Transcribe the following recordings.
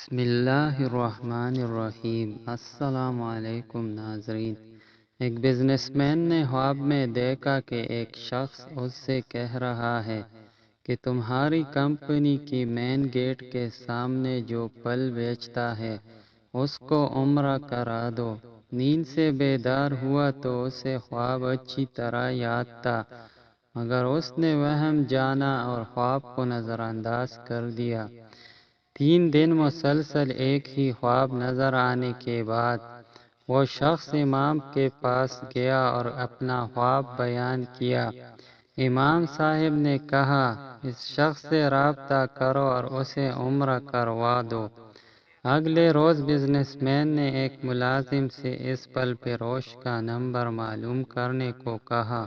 بسم اللہ الرحمن الرحیم۔ السلام علیکم ناظرین۔ ایک بزنس مین نے خواب میں دیکھا کہ ایک شخص اس سے کہہ رہا ہے کہ تمہاری کمپنی کی مین گیٹ کے سامنے جو پھل بیچتا ہے اس کو عمرہ کرا دو۔ نیند سے بیدار ہوا تو اسے خواب اچھی طرح یاد تھا، مگر اس نے وہم جانا اور خواب کو نظر انداز کر دیا۔ 3 دن مسلسل ایک ہی خواب نظر آنے کے بعد وہ شخص امام کے پاس گیا اور اپنا خواب بیان کیا۔ امام صاحب نے کہا، اس شخص سے رابطہ کرو اور اسے عمرہ کروا دو۔ اگلے روز بزنس مین نے ایک ملازم سے اس پھل فروش کا نمبر معلوم کرنے کو کہا۔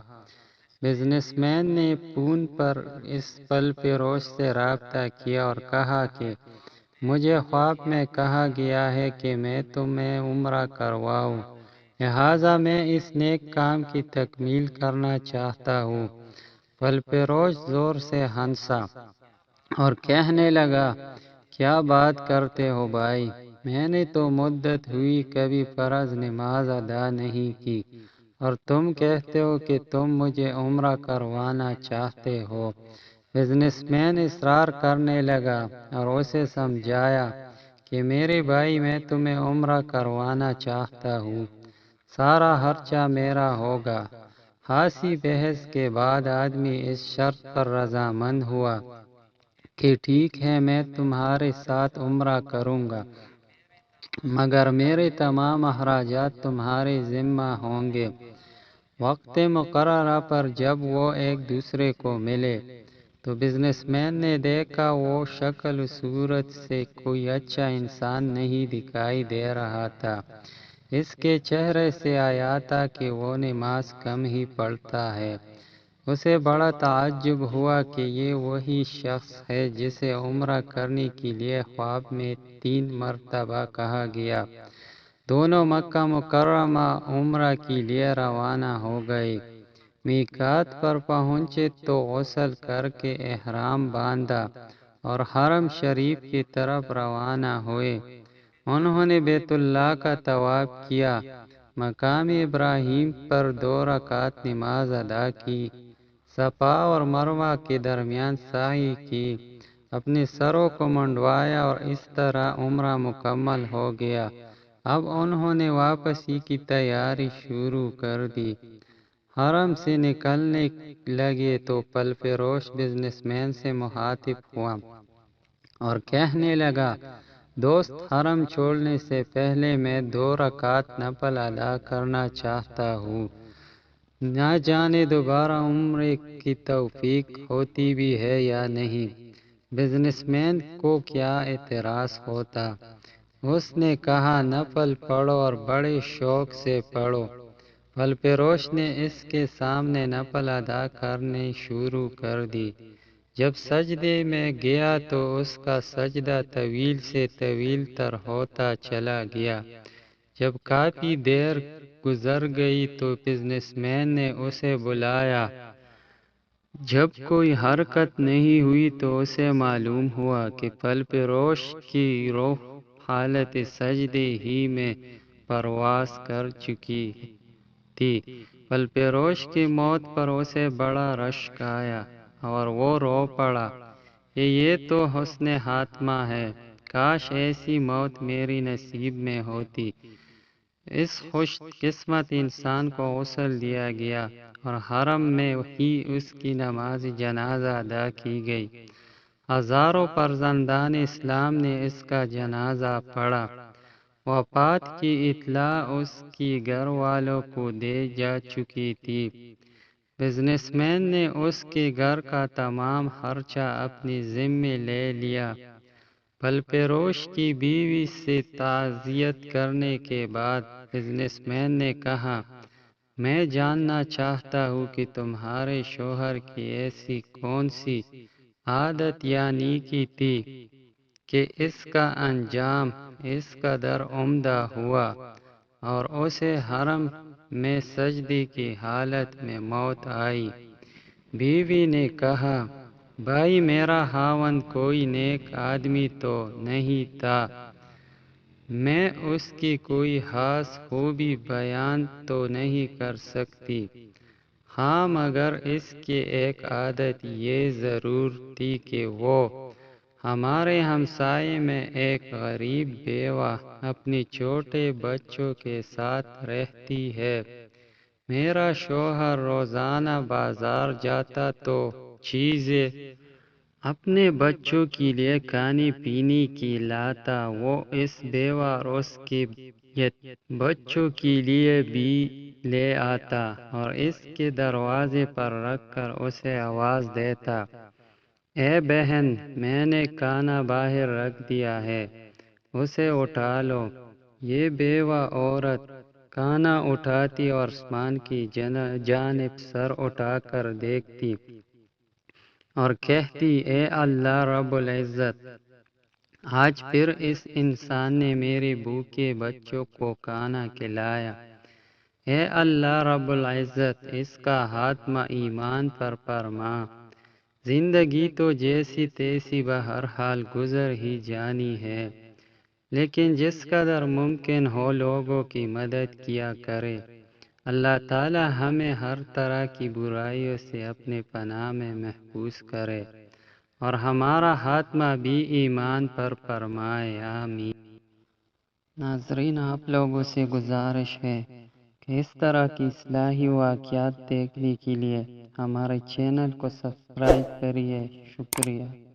بزنس مین نے فون پر اس پھل فروش سے رابطہ کیا اور کہا کہ مجھے خواب میں کہا گیا ہے کہ میں تمہیں عمرہ کرواؤں، لہٰذا میں اس نیک کام کی تکمیل کرنا چاہتا ہوں۔ پھل فروش زور سے ہنسا اور کہنے لگا، کیا بات کرتے ہو بھائی، میں نے تو مدت ہوئی کبھی فرض نماز ادا نہیں کی اور تم کہتے ہو کہ تم مجھے عمرہ کروانا چاہتے ہو۔ بزنس مین اصرار کرنے لگا اور اسے سمجھایا کہ میرے بھائی میں تمہیں عمرہ کروانا چاہتا ہوں، سارا خرچہ میرا ہوگا۔ خاصی بحث کے بعد آدمی اس شرط پر رضامند ہوا کہ ٹھیک ہے میں تمہارے ساتھ عمرہ کروں گا، مگر میرے تمام اخراجات تمہارے ذمہ ہوں گے۔ وقت مقررہ پر جب وہ ایک دوسرے کو ملے تو بزنس مین نے دیکھا وہ شکل و صورت سے کوئی اچھا انسان نہیں دکھائی دے رہا تھا۔ اس کے چہرے سے آیا تھا کہ وہ نماز کم ہی پڑھتا ہے۔ اسے بڑا تعجب ہوا کہ یہ وہی شخص ہے جسے عمرہ کرنے کے لیے خواب میں 3 مرتبہ کہا گیا۔ دونوں مکہ مکرمہ عمرہ کے لیے روانہ ہو گئے۔ میقات پر پہنچے تو غسل کر کے احرام باندھا اور حرم شریف کی طرف روانہ ہوئے۔ انہوں نے بیت اللہ کا طواف کیا، مقام ابراہیم پر 2 رکعت نماز ادا کی، صفا اور مروہ کے درمیان سعی کی، اپنے سروں کو منڈوایا اور اس طرح عمرہ مکمل ہو گیا۔ اب انہوں نے واپسی کی تیاری شروع کر دی۔ حرم سے نکلنے لگے تو پھل فروش بزنس مین سے مخاطب ہوا اور کہنے لگا، دوست، حرم چھوڑنے سے پہلے میں 2 رکعت نفل ادا کرنا چاہتا ہوں، نہ جانے دوبارہ عمرے کی توفیق ہوتی بھی ہے یا نہیں۔ بزنس مین کو کیا اعتراض ہوتا؟ اس نے کہا، نفل پڑھو اور بڑے شوق سے پڑھو۔ پھل فروش نے اس کے سامنے نفل ادا کرنے شروع کر دی۔ جب سجدے میں گیا تو اس کا سجدہ طویل سے طویل تر ہوتا چلا گیا۔ جب کافی دیر گزر گئی تو بزنس مین نے اسے بلایا۔ جب کوئی حرکت نہیں ہوئی تو اسے معلوم ہوا کہ پھل فروش کی روح حالت سجدے ہی میں پرواز کر چکی تھی۔ پھل فروش کی موت پر اسے بڑا رشک آیا اور وہ رو پڑا کہ یہ تو حسن خاتمہ ہے، کاش ایسی موت میری نصیب میں ہوتی۔ اس خوش قسمت انسان کو غسل دیا گیا اور حرم میں ہی اس کی نماز جنازہ ادا کی گئی۔ ہزاروں فرزندان اسلام نے اس کا جنازہ پڑھا۔ وفات کی اطلاع اس کی گھر والوں کو دے جا چکی تھی۔ بزنس مین نے اس کے گھر کا تمام خرچہ اپنے ذمے لے لیا۔ پھل فروش کی بیوی سے تعزیت کرنے کے بعد بزنس مین نے کہا، میں جاننا چاہتا ہوں کہ تمہارے شوہر کی ایسی کون سی عادت یا نیکی تھی کہ اس کا انجام اس قدر عمدہ ہوا اور اسے حرم میں سجدے کی حالت میں موت آئی۔ بیوی نے کہا، بھائی میرا خاوند کوئی نیک آدمی تو نہیں تھا، میں اس کی کوئی خاص خوبی بیان تو نہیں کر سکتی، ہاں مگر اس کی ایک عادت یہ ضرور تھی کہ وہ ہمارے ہمسائے میں ایک غریب بیوہ اپنی چھوٹے بچوں کے ساتھ رہتی ہے۔ میرا شوہر روزانہ بازار جاتا تو چیزیں اپنے بچوں کے لیے کھانے پینے کی لاتا، وہ اس بیوہ اور اس کے بچوں کے لیے بھی لے آتا اور اس کے دروازے پر رکھ کر اسے آواز دیتا، اے بہن، میں نے کھانا باہر رکھ دیا ہے، اسے اٹھا لو۔ یہ بیوہ عورت کھانا اٹھاتی اور آسمان کی جانب سر اٹھا کر دیکھتی اور کہتی، اے اللہ رب العزت، آج پھر اس انسان نے میرے بھوکے بچوں کو کھانا کھلایا۔ اے اللہ رب العزت، اس کا خاتمہ ایمان پر فرما۔ زندگی تو جیسی تیسی بہرحال گزر ہی جانی ہے، لیکن جس قدر ممکن ہو لوگوں کی مدد کیا کرے۔ اللہ تعالی ہمیں ہر طرح کی برائیوں سے اپنے پناہ میں محفوظ کرے اور ہمارا خاتمہ بھی ایمان پر فرمائے، آمین۔ ناظرین، آپ لوگوں سے گزارش ہے کہ اس طرح کی اصلاحی واقعات دیکھنے کے لیے ہمارے چینل کو سبسکرائب کریے۔ شکریہ۔